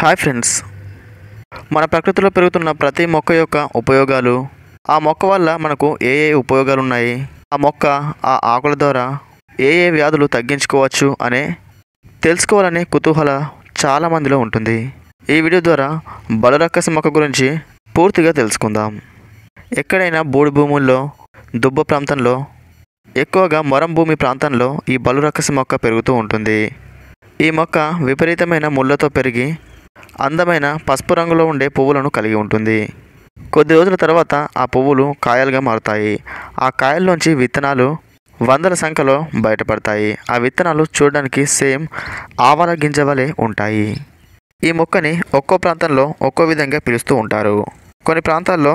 Hi friends, మన ప్రకృతిలో పెరుగుతున్న ప్రతి మొక్క యొక్క ఉపయోగాలు, ఆ మొక్క వల్ల మనకు ఏ ఏ ఉపయోగాలు ఉన్నాయి, ఆ మొక్క ఆ ఆకుల ద్వారా ఏ ఏ వ్యాధులు తగ్గించుకోవచ్చు అనే తెలుసుకోవాలనే కుతూహల చాలామందిలో ఉంటుంది. ఈ వీడియో ద్వారా బలురక్కసి మొక్క గురించి పూర్తిగా తెలుసుకుందాం. ఎక్కడైనా బోడి భూముల్లో, దుబ్బ ప్రాంతంలో, ఎక్కువగా మొరం భూమి ప్రాంతంలో ఈ బలురక్కసి మొక్క పెరుగుతూ ఉంటుంది. ఈ మొక్క విపరీతమైన ముళ్ళతో పెరిగి అందమైన పసుపు రంగులో ఉండే పువ్వులను కలిగి ఉంటుంది. కొద్ది రోజుల తర్వాత ఆ పువ్వులు కాయలుగా మారుతాయి. ఆ కాయల్లోంచి విత్తనాలు వందల సంఖ్యలో బయటపడతాయి. ఆ విత్తనాలు చూడడానికి సేమ్ ఆవాల గింజ వలె ఉంటాయి. ఈ మొక్కని ఒక్కో ప్రాంతంలో ఒక్కో విధంగా పిలుస్తూ ఉంటారు. కొన్ని ప్రాంతాల్లో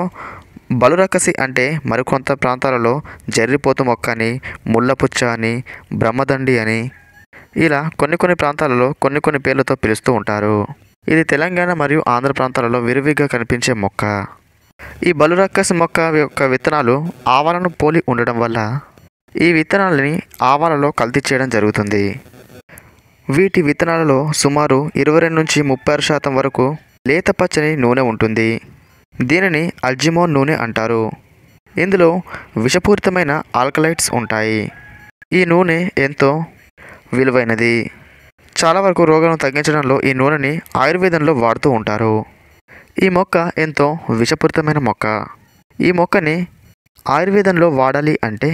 బలురక్కసి అంటే, మరికొంత ప్రాంతాలలో జర్రిపోతు మొక్క అని, ముళ్ళపుచ్చ అని, బ్రహ్మదండి అని, ఇలా కొన్ని ప్రాంతాలలో కొన్ని పేర్లతో పిలుస్తూ ఉంటారు. ఇది తెలంగాణ మరియు ఆంధ్ర ప్రాంతాలలో విరివిగా కనిపించే మొక్క. ఈ బలురక్కసి మొక్క యొక్క విత్తనాలు ఆవాలను పోలి ఉండడం వల్ల ఈ విత్తనాలని ఆవాలలో కల్తీ చేయడం జరుగుతుంది. వీటి విత్తనాలలో సుమారు 22 నుంచి 36% వరకు లేత పచ్చని నూనె ఉంటుంది. దీనిని అల్జిమోన్ నూనె అంటారు. ఇందులో విషపూరితమైన ఆల్కలైడ్స్ ఉంటాయి. ఈ నూనె ఎంతో విలువైనది. చాలా వరకు రోగాలను తగ్గించడంలో ఈ నూనెని ఆయుర్వేదంలో వాడుతూ ఉంటారు. ఈ మొక్క ఎంతో విషపూరితమైన మొక్క. ఈ మొక్కని ఆయుర్వేదంలో వాడాలి అంటే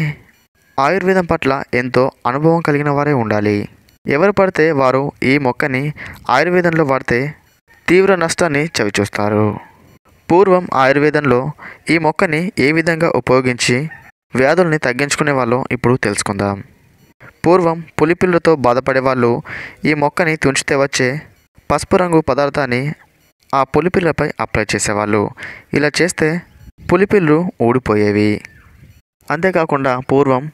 ఆయుర్వేదం పట్ల ఎంతో అనుభవం కలిగిన వారే ఉండాలి. ఎవరు పడితే వారు ఈ మొక్కని ఆయుర్వేదంలో వాడితే తీవ్ర నష్టాన్ని చవిచూస్తారు. పూర్వం ఆయుర్వేదంలో ఈ మొక్కని ఏ విధంగా ఉపయోగించి వ్యాధుల్ని తగ్గించుకునే వాళ్ళు ఇప్పుడు తెలుసుకుందాం. పూర్వం పులిపిల్లతో బాధపడే వాళ్ళు ఈ మొక్కని తుంచితే వచ్చే పసుపు రంగు పదార్థాన్ని ఆ పులిపిల్లపై అప్లై చేసేవాళ్ళు. ఇలా చేస్తే పులిపిల్లు ఊడిపోయేవి. అంతేకాకుండా పూర్వం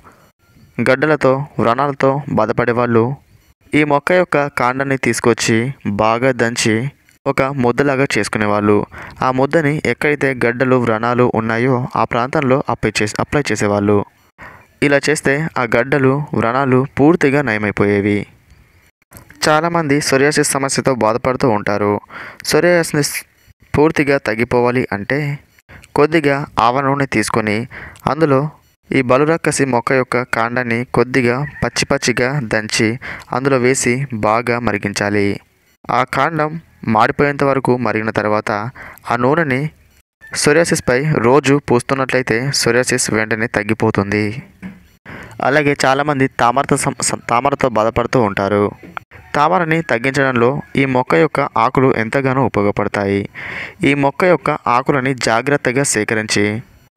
గడ్డలతో, వ్రణాలతో బాధపడే వాళ్ళు ఈ మొక్క యొక్క కాండాన్ని తీసుకొచ్చి బాగా దంచి ఒక ముద్దలాగా చేసుకునేవాళ్ళు. ఆ ముద్దని ఎక్కడైతే గడ్డలు, వ్రణాలు ఉన్నాయో ఆ ప్రాంతంలో అప్లై చేసేవాళ్ళు. ఇలా చేస్తే ఆ గడ్డలు, వ్రణాలు పూర్తిగా నయమైపోయేవి. చాలామంది సోరియాసిస్ సమస్యతో బాధపడుతూ ఉంటారు. సోరియాసిస్ పూర్తిగా తగ్గిపోవాలి అంటే కొద్దిగా ఆవ నూనె తీసుకొని అందులో ఈ బలురక్కసి మొక్క యొక్క కాండాన్ని కొద్దిగా పచ్చిగా దంచి అందులో వేసి బాగా మరిగించాలి. ఆ కాండం మాడిపోయేంత వరకు మరిగిన తర్వాత ఆ నూనెని సోరియాసిస్పై రోజు పూస్తున్నట్లయితే సోరియాసిస్ వెంటనే తగ్గిపోతుంది. అలాగే చాలామంది తామరతో బాధపడుతూ ఉంటారు. తామరని తగ్గించడంలో ఈ మొక్క యొక్క ఆకులు ఎంతగానో ఉపయోగపడతాయి. ఈ మొక్క యొక్క ఆకులని జాగ్రత్తగా సేకరించి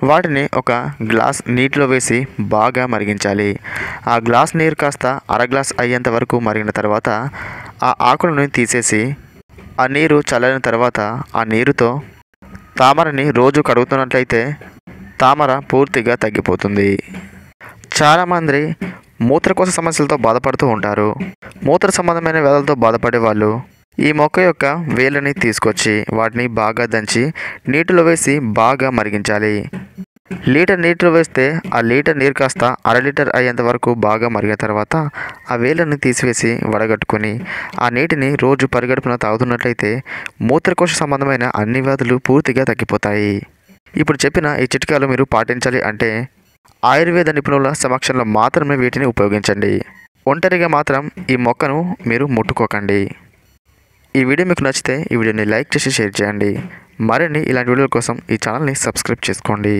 వాటిని ఒక గ్లాస్ నీటిలో వేసి బాగా మరిగించాలి. ఆ గ్లాస్ నీరు కాస్త అర గ్లాస్ అయ్యేంత వరకు మరిగిన తర్వాత ఆ ఆకులను తీసేసి ఆ నీరు చల్లారిన తర్వాత ఆ నీరుతో తామరని రోజు కడుగుతున్నట్లయితే తామర పూర్తిగా తగ్గిపోతుంది. చాలామంది మూత్రకోశ సమస్యలతో బాధపడుతూ ఉంటారు. మూత్ర సంబంధమైన వ్యాధులతో బాధపడే వాళ్ళు ఈ మొక్క యొక్క వేళ్ళని తీసుకొచ్చి వాటిని బాగా దంచి నీటిలో వేసి బాగా మరిగించాలి. లీటర్ నీటిలో వేస్తే ఆ లీటర్ నీరు కాస్త అర లీటర్ అయ్యేంత వరకు బాగా మరిగిన తర్వాత ఆ వేళ్ళని తీసివేసి వడగట్టుకొని ఆ నీటిని రోజు పరిగడుపున తాగుతున్నట్లయితే మూత్రకోశ సంబంధమైన అన్ని వ్యాధులు పూర్తిగా తగ్గిపోతాయి. ఇప్పుడు చెప్పిన ఈ చిట్కాలు మీరు పాటించాలి అంటే ఆయుర్వేద నిపుణుల సమక్షంలో మాత్రమే వీటిని ఉపయోగించండి. ఒంటరిగా మాత్రం ఈ మొక్కను మీరు ముట్టుకోకండి. ఈ వీడియో మీకు నచ్చితే ఈ వీడియోని లైక్ చేసి షేర్ చేయండి. మరిన్ని ఇలాంటి వీడియోల కోసం ఈ ఛానల్ని సబ్స్క్రైబ్ చేసుకోండి.